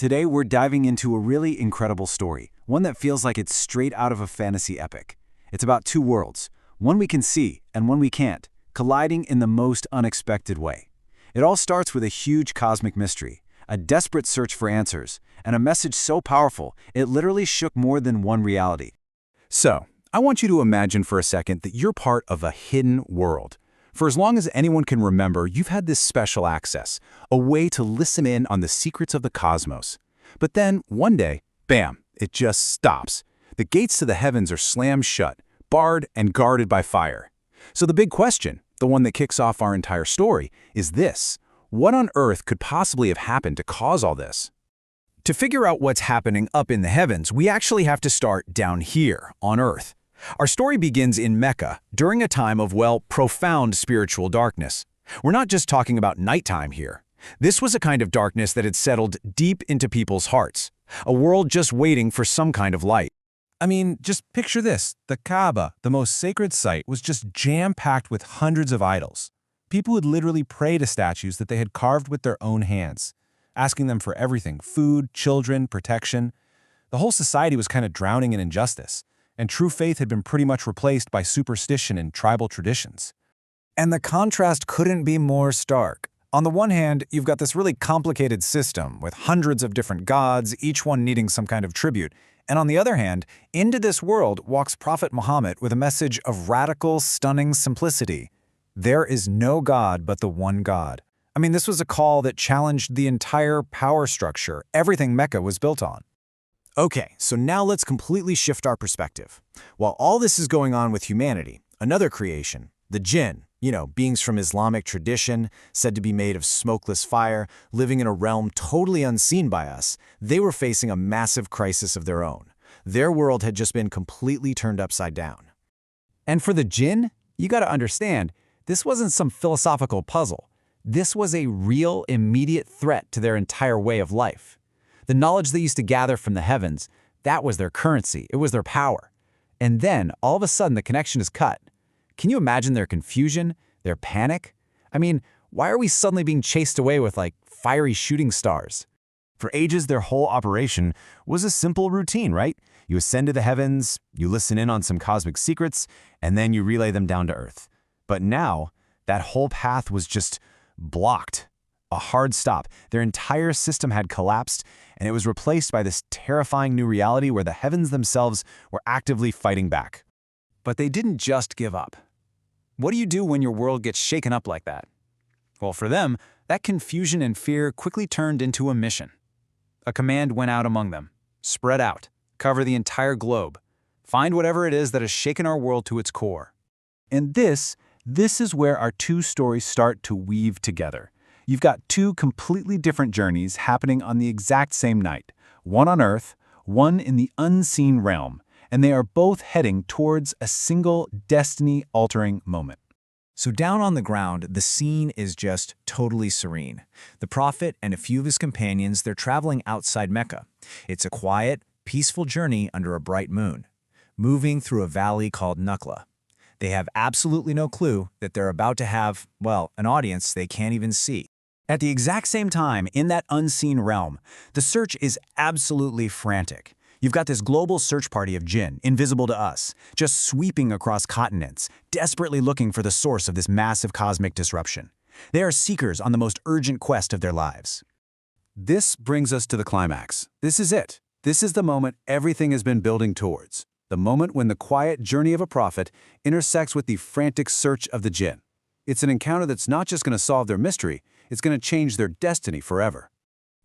Today we're diving into a really incredible story, one that feels like it's straight out of a fantasy epic. It's about two worlds, one we can see and one we can't, colliding in the most unexpected way. It all starts with a huge cosmic mystery, a desperate search for answers, and a message so powerful it literally shook more than one reality. So, I want you to imagine for a second that you're part of a hidden world. For as long as anyone can remember, you've had this special access, a way to listen in on the secrets of the cosmos. But then, one day, bam, it just stops. The gates to the heavens are slammed shut, barred and guarded by fire. So the big question, the one that kicks off our entire story, is this: what on earth could possibly have happened to cause all this? To figure out what's happening up in the heavens, we actually have to start down here, on Earth. Our story begins in Mecca, during a time of, well, profound spiritual darkness. We're not just talking about nighttime here. This was a kind of darkness that had settled deep into people's hearts, a world just waiting for some kind of light. I mean, just picture this. The Kaaba, the most sacred site, was just jam-packed with hundreds of idols. People would literally pray to statues that they had carved with their own hands, asking them for everything: food, children, protection. The whole society was kind of drowning in injustice, and true faith had been pretty much replaced by superstition and tribal traditions. And the contrast couldn't be more stark. On the one hand, you've got this really complicated system with hundreds of different gods, each one needing some kind of tribute. And on the other hand, into this world walks Prophet Muhammad with a message of radical, stunning simplicity. There is no God but the one God. I mean, this was a call that challenged the entire power structure, everything Mecca was built on. Okay, so now let's completely shift our perspective. While all this is going on with humanity, another creation, the jinn, beings from Islamic tradition, said to be made of smokeless fire, living in a realm totally unseen by us, they were facing a massive crisis of their own. Their world had just been completely turned upside down. And for the jinn, you gotta understand, this wasn't some philosophical puzzle. This was a real, immediate threat to their entire way of life. The knowledge they used to gather from the heavens, that was their currency, it was their power. And then, all of a sudden, the connection is cut. Can you imagine their confusion, their panic? I mean, why are we suddenly being chased away with, fiery shooting stars? For ages, their whole operation was a simple routine, right? You ascend to the heavens, you listen in on some cosmic secrets, and then you relay them down to Earth. But now, that whole path was just blocked. A hard stop. Their entire system had collapsed, and it was replaced by this terrifying new reality where the heavens themselves were actively fighting back. But they didn't just give up. What do you do when your world gets shaken up like that? Well, for them, that confusion and fear quickly turned into a mission. A command went out among them: spread out, cover the entire globe, find whatever it is that has shaken our world to its core. And this is where our two stories start to weave together. You've got two completely different journeys happening on the exact same night, one on Earth, one in the unseen realm, and they are both heading towards a single destiny-altering moment. So down on the ground, the scene is just totally serene. The Prophet and a few of his companions, they're traveling outside Mecca. It's a quiet, peaceful journey under a bright moon, moving through a valley called Nukhla. They have absolutely no clue that they're about to have, well, an audience they can't even see. At the exact same time, in that unseen realm, the search is absolutely frantic. You've got this global search party of jinn, invisible to us, just sweeping across continents, desperately looking for the source of this massive cosmic disruption. They are seekers on the most urgent quest of their lives. This brings us to the climax. This is it. This is the moment everything has been building towards. The moment when the quiet journey of a prophet intersects with the frantic search of the jinn. It's an encounter that's not just going to solve their mystery, it's going to change their destiny forever.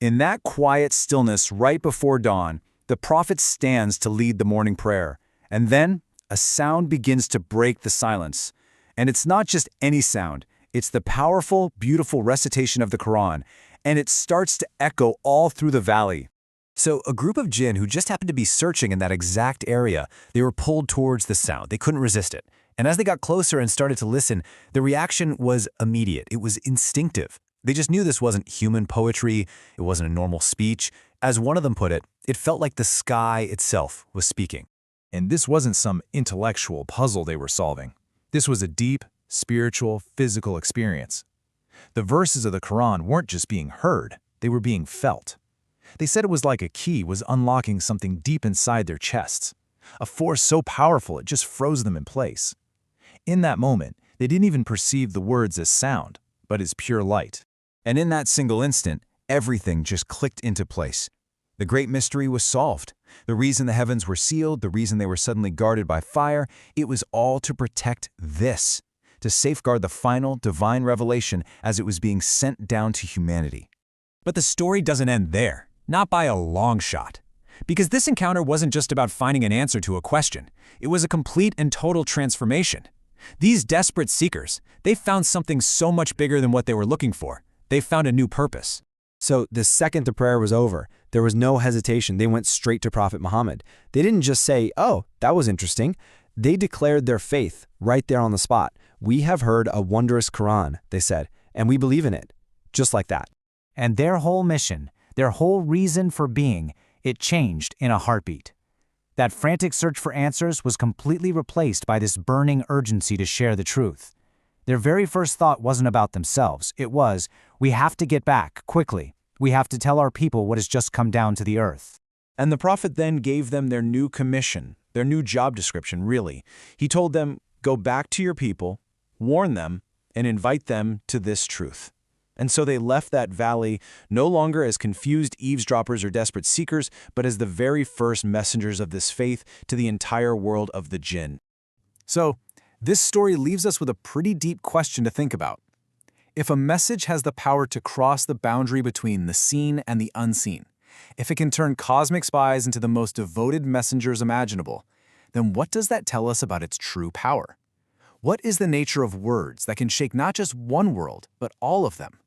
In that quiet stillness right before dawn, the prophet stands to lead the morning prayer. And then, a sound begins to break the silence. And it's not just any sound. It's the powerful, beautiful recitation of the Qur'an. And it starts to echo all through the valley. So a group of jinn who just happened to be searching in that exact area, they were pulled towards the sound. They couldn't resist it. And as they got closer and started to listen, the reaction was immediate. It was instinctive. They just knew this wasn't human poetry. It wasn't a normal speech. As one of them put it, it felt like the sky itself was speaking. And this wasn't some intellectual puzzle they were solving. This was a deep, spiritual, physical experience. The verses of the Qur'an weren't just being heard, they were being felt. They said it was like a key was unlocking something deep inside their chests, a force so powerful it just froze them in place. In that moment, they didn't even perceive the words as sound, but as pure light. And in that single instant, everything just clicked into place. The great mystery was solved. The reason the heavens were sealed, the reason they were suddenly guarded by fire, it was all to protect this, to safeguard the final divine revelation as it was being sent down to humanity. But the story doesn't end there, not by a long shot. Because this encounter wasn't just about finding an answer to a question. It was a complete and total transformation. These desperate seekers, they found something so much bigger than what they were looking for. They found a new purpose. So the second the prayer was over, there was no hesitation. They went straight to Prophet Muhammad. They didn't just say, "Oh, that was interesting." They declared their faith right there on the spot. "We have heard a wondrous Qur'an," they said, "and we believe in it." Just like that. And their whole mission, their whole reason for being, it changed in a heartbeat. That frantic search for answers was completely replaced by this burning urgency to share the truth. Their very first thought wasn't about themselves. It was, we have to get back, quickly. We have to tell our people what has just come down to the earth. And the prophet then gave them their new commission, their new job description, really. He told them, go back to your people, warn them, and invite them to this truth. And so they left that valley no longer as confused eavesdroppers or desperate seekers, but as the very first messengers of this faith to the entire world of the jinn. So, this story leaves us with a pretty deep question to think about. If a message has the power to cross the boundary between the seen and the unseen, if it can turn cosmic spies into the most devoted messengers imaginable, then what does that tell us about its true power? What is the nature of words that can shake not just one world, but all of them?